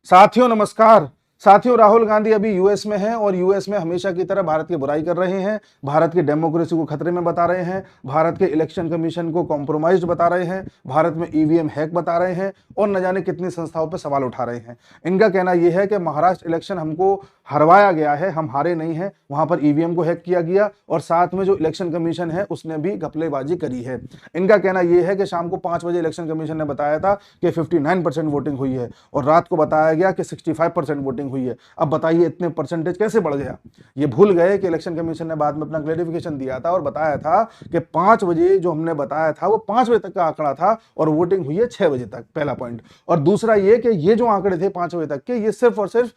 साथियों नमस्कार। साथियों, राहुल गांधी अभी यूएस में हैं और यूएस में हमेशा की तरह भारत की बुराई कर रहे हैं, भारत की डेमोक्रेसी को खतरे में बता रहे हैं, भारत के इलेक्शन कमीशन को कॉम्प्रोमाइज्ड बता रहे हैं, भारत में ईवीएम हैक बता रहे हैं और न जाने कितनी संस्थाओं पर सवाल उठा रहे हैं। इनका कहना यह है कि महाराष्ट्र इलेक्शन हमको हरवाया गया है, हम हारे नहीं हैं, वहां पर ईवीएम को हैक किया गया और साथ में जो इलेक्शन कमीशन है उसने भी घपलेबाजी करी है। इनका कहना यह है कि शाम को 5 बजे इलेक्शन कमीशन ने बताया था कि 59% वोटिंग हुई है और रात को बताया गया कि 65% वोटिंग हुई है। अब बताइए इतने परसेंटेज कैसे बढ़ गया। ये भूल गए कि इलेक्शन कमीशन ने बाद में अपना क्लेरिफिकेशन दिया था और बताया था कि 5 बजे जो हमने बताया था वो 5 बजे तक का आंकड़ा था और वोटिंग हुई है 6 बजे तक। पहला पॉइंट। और दूसरा ये कि ये जो आंकड़े थे 5 बजे तक के, ये सिर्फ और सिर्फ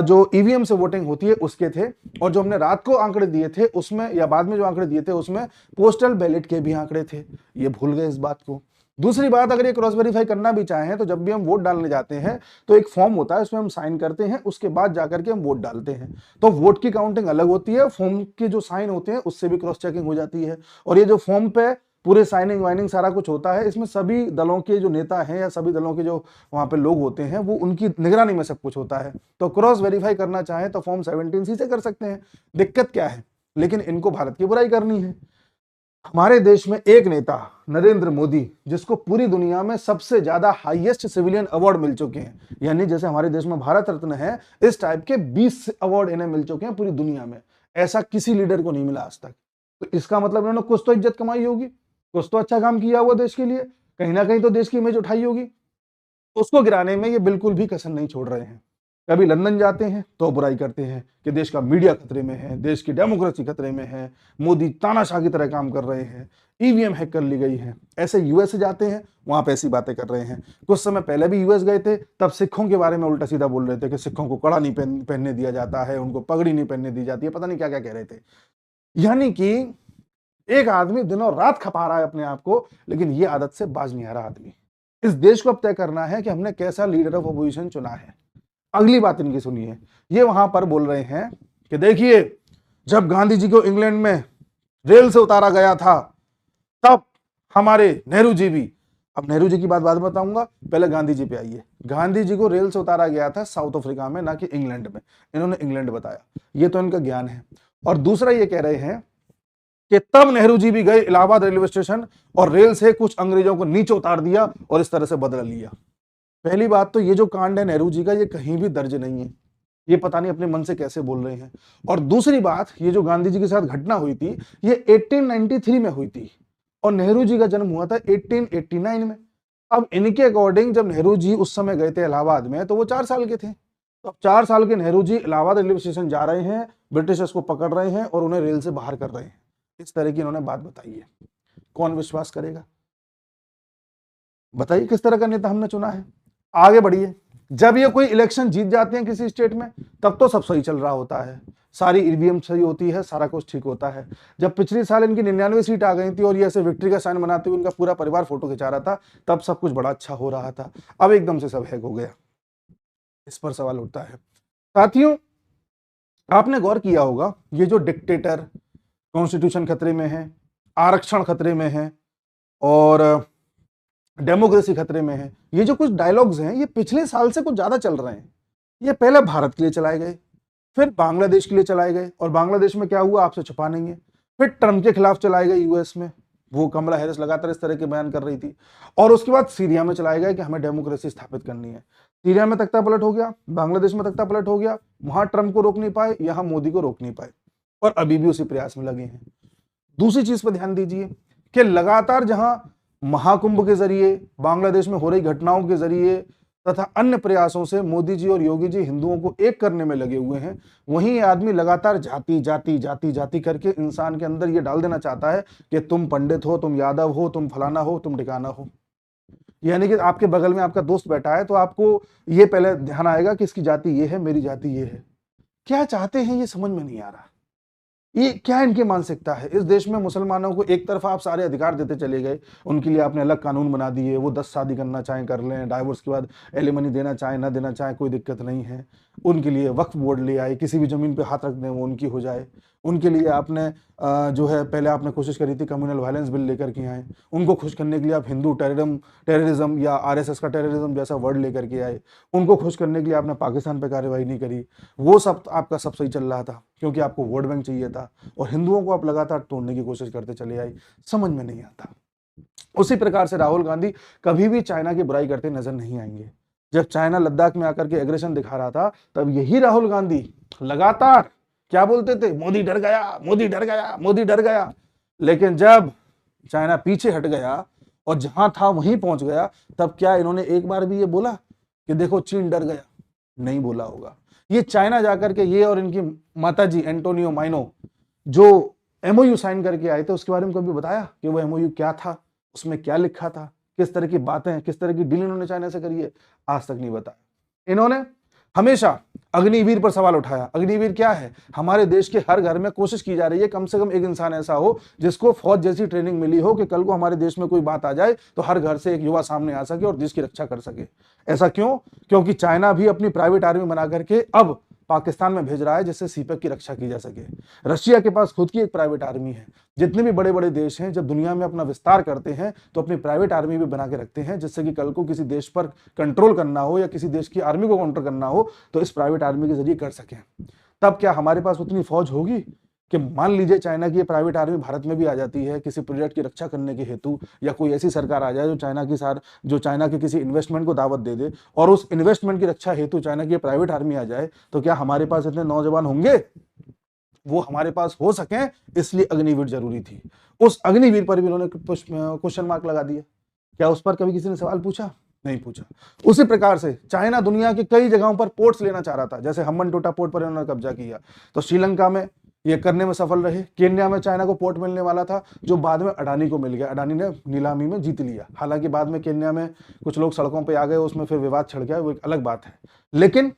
जो ईवीएम से वोटिंग होती है उसके थे, और जो हमने रात को आंकड़े दिए थे उसमें या बाद में जो आंकड़े दिए थे उसमें पोस्टल बैलेट के भी आंकड़े थे। ये भूल गए इस बात को। दूसरी बात, अगर ये क्रॉस वेरीफाई करना भी चाहें तो जब भी हम वोट डालने जाते हैं तो एक फॉर्म होता है, उसमें हम साइन करते हैं, उसके बाद जाकर के हम वोट डालते हैं। तो वोट की काउंटिंग अलग होती है, फॉर्म के जो साइन होते हैं उससे भी क्रॉस चेकिंग हो जाती है। और ये जो फॉर्म पे पूरे साइनिंग वाइनिंग सारा कुछ होता है, इसमें सभी दलों के जो नेता हैं या सभी दलों के जो वहां पे लोग होते हैं वो उनकी निगरानी में सब कुछ होता है। तो क्रॉस वेरीफाई करना चाहें तो फॉर्म 17C से कर सकते हैं, दिक्कत क्या है। लेकिन इनको भारत की बुराई करनी है। हमारे देश में एक नेता नरेंद्र मोदी, जिसको पूरी दुनिया में सबसे ज्यादा हाईएस्ट सिविलियन अवार्ड मिल चुके हैं, यानी जैसे हमारे देश में भारत रत्न है, इस टाइप के 20 अवार्ड इन्हें मिल चुके हैं पूरी दुनिया में। ऐसा किसी लीडर को नहीं मिला आज तक। तो इसका मतलब इन्होंने कुछ तो इज्जत कमाई होगी, कुछ तो अच्छा काम किया हुआ देश के लिए, कहीं ना कहीं तो देश की इमेज उठाई होगी। उसको गिराने में ये बिल्कुल भी कसर नहीं छोड़ रहे हैं। कभी लंदन जाते हैं तो बुराई करते हैं कि देश का मीडिया खतरे में है, देश की डेमोक्रेसी खतरे में है, मोदी तानाशाह की तरह काम कर रहे हैं, ईवीएम हैक कर ली गई है। ऐसे यूएस जाते हैं, वहां पे ऐसी बातें कर रहे हैं। कुछ समय पहले भी यूएस गए थे, तब सिखों के बारे में उल्टा सीधा बोल रहे थे कि सिखों को कड़ा नहीं पहनने दिया जाता है, उनको पगड़ी नहीं पहनने दी जाती है, पता नहीं क्या क्या कह रहे थे। यानी कि एक आदमी दिनों रात खपा रहा है अपने आप को, लेकिन ये आदत से बाज नहीं आ रहा आदमी। इस देश को अब तय करना है कि हमने कैसा लीडर ऑफ अपोजिशन चुना है। अगली बात इनकी सुनिए। ये वहां पर बोल रहे हैं कि देखिए, जब गांधी जी को इंग्लैंड में रेल से उतारा गया था तब हमारे नेहरू जी भी, अब नेहरू जी की बात बाद में बताऊंगा, पहले गांधी जी पे आइए। गांधी जी को रेल से उतारा गया था साउथ अफ्रीका में, ना कि इंग्लैंड में। इन्होंने इंग्लैंड बताया, ये तो इनका ज्ञान है। और दूसरा ये कह रहे हैं कि तब नेहरू जी भी गए इलाहाबाद रेलवे स्टेशन और रेल से कुछ अंग्रेजों को नीचे उतार दिया और इस तरह से बदला लिया। पहली बात तो ये जो कांड है नेहरू जी का, ये कहीं भी दर्ज नहीं है, ये पता नहीं अपने मन से कैसे बोल रहे हैं। और दूसरी बात, ये जो गांधी जी के साथ घटना हुई थी ये 1893 में हुई थी और नेहरू जी का जन्म हुआ था 1889 में। अब इनके अकॉर्डिंग जब नेहरू जी उस समय गए थे इलाहाबाद में तो वो 4 साल के थे। तो अब 4 साल के नेहरू जी इलाहाबाद रेलवे स्टेशन जा रहे हैं, ब्रिटिशर्स को पकड़ रहे हैं और उन्हें रेल से बाहर कर रहे हैं। इस तरह की इन्होंने बात बताई है। कौन विश्वास करेगा? बताइए किस तरह का नेता हमने चुना है। आगे बढ़िए। जब ये कोई इलेक्शन जीत जाते हैं किसी स्टेट में, तब तो सब सही चल रहा होता है, सारी ईवीएम सही होती है, सारा कुछ ठीक होता है। जब पिछले साल इनकी 99 सीट आ गई थी और ये ऐसे विक्ट्री का साइन बनाते हुए उनका पूरा परिवार फोटो खिंचा रहा था, तब सब कुछ बड़ा अच्छा हो रहा था। अब एकदम से सब हैक हो गया। इस पर सवाल उठता है। साथियों, आपने गौर किया होगा, ये जो डिक्टेटर, कॉन्स्टिट्यूशन खतरे में है, आरक्षण खतरे में है और डेमोक्रेसी खतरे में है, ये जो कुछ डायलॉग्स हैं ये पिछले साल से कुछ ज्यादा चल रहे हैं। ये पहले भारत के लिए चलाए गए, फिर बांग्लादेश के लिए चलाए गए, और बांग्लादेश में क्या हुआ आपसे छुपा नहीं है। फिर ट्रम्प के खिलाफ चलाए गए यूएस में, वो कमला हैरिस लगातार इस तरह के बयान कर रही थी। और उसके बाद सीरिया में चलाए गए कि हमें डेमोक्रेसी स्थापित करनी है। सीरिया में तख्ता पलट हो गया, बांग्लादेश में तख्ता पलट हो गया, वहां ट्रम्प को रोक नहीं पाए, यहां मोदी को रोक नहीं पाए, और अभी भी उसी प्रयास में लगे हैं। दूसरी चीज पर ध्यान दीजिए कि लगातार जहां महाकुंभ के जरिए, बांग्लादेश में हो रही घटनाओं के जरिए तथा अन्य प्रयासों से मोदी जी और योगी जी हिंदुओं को एक करने में लगे हुए हैं, वहीं ये आदमी लगातार जाति जाति जाति जाति करके इंसान के अंदर ये डाल देना चाहता है कि तुम पंडित हो, तुम यादव हो, तुम फलाना हो, तुम ठिकाना हो। यानी कि आपके बगल में आपका दोस्त बैठा है तो आपको ये पहले ध्यान आएगा कि इसकी जाति ये है, मेरी जाति ये है। क्या चाहते हैं ये समझ में नहीं आ रहा। ये क्या इनकी मानसिकता है। इस देश में मुसलमानों को एक तरफ आप सारे अधिकार देते चले गए, उनके लिए आपने अलग कानून बना दिए, वो 10 शादी करना चाहें कर लें, डाइवोर्स के बाद एलिमनी देना चाहें ना देना चाहें कोई दिक्कत नहीं है। उनके लिए वक्फ बोर्ड ले आए, किसी भी जमीन पे हाथ रख दें वो उनकी हो जाए। उनके लिए आपने जो है पहले आपने कोशिश करी थी कम्युनल वायलेंस बिल लेकर के आए, उनको खुश करने के लिए आप हिंदू टेररिज्म या आरएसएस का टेररिज्म जैसा वर्ड लेकर के आए, उनको खुश करने के लिए आपने पाकिस्तान पर कार्रवाई नहीं करी। वो सब आपका सब सही चल रहा था क्योंकि आपको वोट बैंक चाहिए था, और हिंदुओं को आप लगातार तोड़ने की कोशिश करते चले आए। समझ में नहीं आता। उसी प्रकार से राहुल गांधी कभी भी चाइना की बुराई करते नजर नहीं आएंगे। जब चाइना लद्दाख में आकर के एग्रेशन दिखा रहा था, तब यही राहुल गांधी लगातार क्या बोलते थे, मोदी डर गया, मोदी डर गया, मोदी डर गया। लेकिन जब चाइना पीछे हट गया और जहां था वहीं पहुंच गया, तब क्या इन्होंने एक बार भी ये बोला कि देखो चीन डर गया? नहीं बोला होगा। ये चाइना जाकर के ये और इनकी माताजी एंटोनियो माइनो जो एमओयू साइन करके आए थे, उसके बारे में कभी बताया कि वो एमओयू क्या था, उसमें क्या लिखा था, किस तरह की बातें, किस तरह की डील इन्होंने चाइना से करी है? आज तक नहीं बताया। इन्होंने हमेशा अग्निवीर पर सवाल उठाया। अग्निवीर क्या है? हमारे देश के हर घर में कोशिश की जा रही है कम से कम एक इंसान ऐसा हो जिसको फौज जैसी ट्रेनिंग मिली हो कि कल को हमारे देश में कोई बात आ जाए तो हर घर से एक युवा सामने आ सके और देश की रक्षा कर सके। ऐसा क्यों? क्योंकि चाइना भी अपनी प्राइवेट आर्मी बना करके अब पाकिस्तान में भेज रहा है जिससे सीपेक की रक्षा की जा सके। रशिया के पास खुद की एक प्राइवेट आर्मी है। जितने भी बड़े बड़े देश हैं जब दुनिया में अपना विस्तार करते हैं तो अपनी प्राइवेट आर्मी भी बना के रखते हैं, जिससे कि कल को किसी देश पर कंट्रोल करना हो या किसी देश की आर्मी को काउंटर करना हो तो इस प्राइवेट आर्मी के जरिए कर सकें। तब क्या हमारे पास उतनी फौज होगी कि मान लीजिए चाइना की प्राइवेट आर्मी भारत में भी आ जाती है किसी प्रोजेक्ट की रक्षा करने के हेतु, या कोई ऐसी सरकार आ जाए जो चाइना के किसी इन्वेस्टमेंट को दावत दे दे और उस इन्वेस्टमेंट की रक्षा हेतु चाइना की प्राइवेट आर्मी आ जाए, तो क्या हमारे पास इतने नौजवान होंगे? वो हमारे पास हो सके इसलिए अग्निवीर जरूरी थी। उस अग्निवीर पर भी उन्होंने क्वेश्चन मार्क लगा दिया। क्या उस पर कभी किसी ने सवाल पूछा? नहीं पूछा। उसी प्रकार से चाइना दुनिया के कई जगहों पर पोर्ट्स लेना चाह रहा था, जैसे हम्बनटोटा पोर्ट पर इन्होंने कब्जा किया, तो श्रीलंका में ये करने में सफल रहे। केन्या में चाइना को पोर्ट मिलने वाला था जो बाद में अडानी को मिल गया, अडानी ने नीलामी में जीत लिया। हालांकि बाद में केन्या में कुछ लोग सड़कों पे आ गए, उसमें फिर विवाद छिड़ गया, वो एक अलग बात है। लेकिन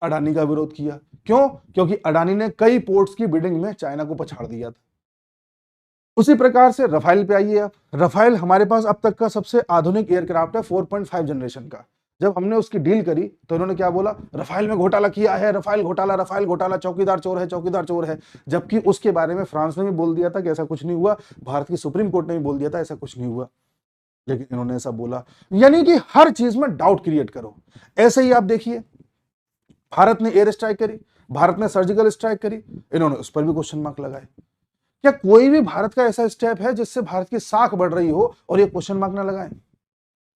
अडानी का विरोध किया। क्यों? क्योंकि अडानी ने कई पोर्ट्स की बिडिंग में चाइना को पछाड़ दिया था। उसी प्रकार से रफाल पे आइए आप। रफाल हमारे पास अब तक का सबसे आधुनिक एयरक्राफ्ट है 4.5 जनरेशन का। जब हमने उसकी डील करी तो इन्होंने क्या बोला? रफाल में घोटाला किया है, रफाल घोटाला, चौकीदार चोर है, चौकीदार चोर है। जबकि उसके बारे में फ्रांस ने भी बोल दिया था कि ऐसा कुछ नहीं हुआ, भारत की सुप्रीम कोर्ट ने भी बोल दिया था ऐसा कुछ नहीं हुआ, लेकिन इन्होंने ऐसा बोला। यानी कि हर चीज में डाउट क्रिएट करो। ऐसे ही आप देखिए, भारत ने एयर स्ट्राइक करी, भारत ने सर्जिकल स्ट्राइक करी, इन्होंने उस पर भी क्वेश्चन मार्क लगाए। क्या कोई भी भारत का ऐसा स्टेप है जिससे भारत की साख बढ़ रही हो और ये क्वेश्चन मार्क ना लगाएं?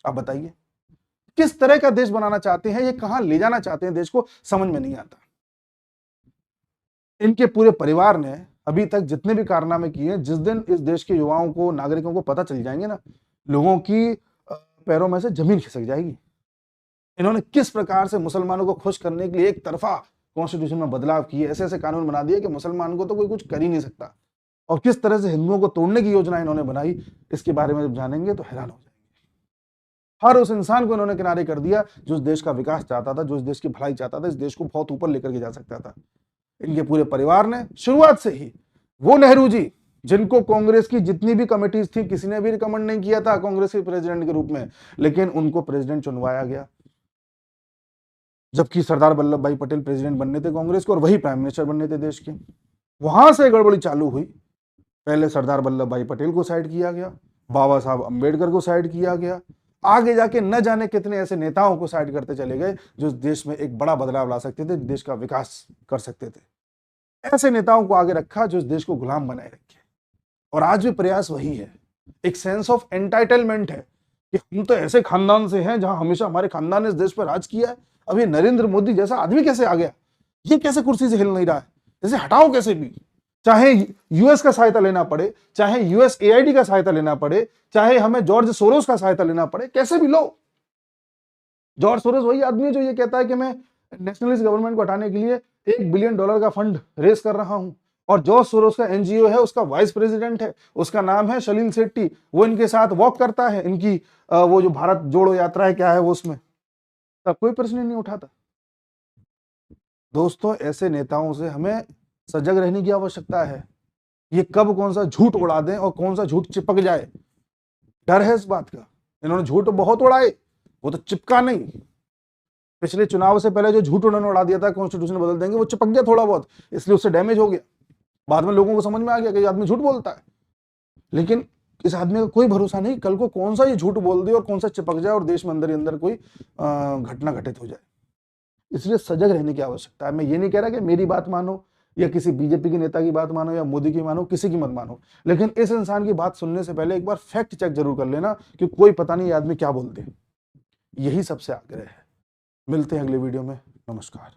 आप बताइए, किस तरह का देश बनाना चाहते हैं, ये कहां ले जाना चाहते हैं देश को, समझ में नहीं आता। इनके पूरे परिवार ने अभी तक जितने भी कारनामे किए, जिस दिन इस देश के युवाओं को, नागरिकों को पता चल जाएंगे ना, लोगों की पैरों में से जमीन खिसक जाएगी। इन्होंने किस प्रकार से मुसलमानों को खुश करने के लिए एक तरफा कॉन्स्टिट्यूशन में बदलाव किए, ऐसे ऐसे कानून बना दिए कि मुसलमान को तो कोई कुछ कर ही नहीं सकता, और किस तरह से हिंदुओं को तोड़ने की योजना इन्होंने बनाई, इसके बारे में जब जानेंगे तो हैरान हो जाएंगे। हर उस इंसान को इन्होंने किनारे कर दिया जो इस देश का विकास चाहता था, जो इस देश की भलाई चाहता था, इस देश को बहुत ऊपर लेकर के जा सकता था। इनके पूरे परिवार ने शुरुआत से ही, वो नेहरू जी जिनको कांग्रेस की जितनी भी कमेटीज थी किसी ने भी रिकमेंड नहीं किया था कांग्रेस के प्रेसिडेंट के रूप में, लेकिन उनको प्रेसिडेंट चुनवाया गया, जबकि सरदार वल्लभ भाई पटेल प्रेसिडेंट बनने थे कांग्रेस को और वही प्राइम मिनिस्टर बनने थे देश के। वहां से गड़बड़ी चालू हुई। पहले सरदार वल्लभ भाई पटेल को साइड किया गया, बाबा साहब अंबेडकर को साइड किया गया, आगे जाके न जाने कितने ऐसे नेताओं को साइड करते चले गए जो देश में एक बड़ा बदलाव ला सकते थे, देश का विकास कर सकते थे। ऐसे नेताओं को आगे रखा जो इस देश को गुलाम बनाए रखे, और आज भी प्रयास वही है। एक सेंस ऑफ एंटाइटलमेंट है कि हम तो ऐसे खानदान से हैं जहां हमेशा हमारे खानदान ने इस देश पर राज किया है, अब ये नरेंद्र मोदी जैसा आदमी कैसे आ गया, ये कैसे कुर्सी से हिल नहीं रहा है, जैसे हटाओ कैसे भी, चाहे यूएस का सहायता लेना पड़े, चाहे यूएसएआईडी का सहायता लेना पड़े, चाहे हमें जॉर्ज सोरोस का सहायता लेना पड़े, कैसे भी लो। जॉर्ज सोरोस वही आदमी है जो ये कहता है कि मैं नेशनलिस्ट गवर्नमेंट को हटाने के लिए $1 बिलियन का फंड रेस कर रहा हूं, और जॉर्ज सोरोस का एनजीओ है, उसका वाइस प्रेसिडेंट है, उसका नाम है सलील शेट्टी, वो इनके साथ वॉक करता है, इनकी वो जो भारत जोड़ो यात्रा है क्या है वो, उसमें तब कोई प्रश्न नहीं उठाता। दोस्तों, ऐसे नेताओं से हमें सजग रहने की आवश्यकता है। ये कब कौन सा झूठ उड़ा दें और कौन सा झूठ चिपक जाए, डर है इस बात का। इन्होंने झूठ बहुत उड़ाए, वो तो चिपका नहीं। पिछले चुनाव से पहले जो झूठ उन्होंने उड़ा दिया था कॉन्स्टिट्यूशन बदल देंगे, वो चिपक गया थोड़ा बहुत, इसलिए उससे डैमेज हो गया। बाद में लोगों को समझ में आ गया कि ये आदमी झूठ बोलता है, लेकिन इस आदमी का कोई भरोसा नहीं, कल को कौन सा ये झूठ बोल दे और कौन सा चिपक जाए और देश में अंदर ही अंदर कोई घटना घटित हो जाए। इसलिए सजग रहने की आवश्यकता है। मैं ये नहीं कह रहा कि मेरी बात मानो या किसी बीजेपी के नेता की बात मानो या मोदी की मानो, किसी की मत मानो, लेकिन इस इंसान की बात सुनने से पहले एक बार फैक्ट चेक जरूर कर लेना कि कोई पता नहीं ये आदमी क्या बोलते हैं। यही सबसे आग्रह है। मिलते हैं अगले वीडियो में। नमस्कार।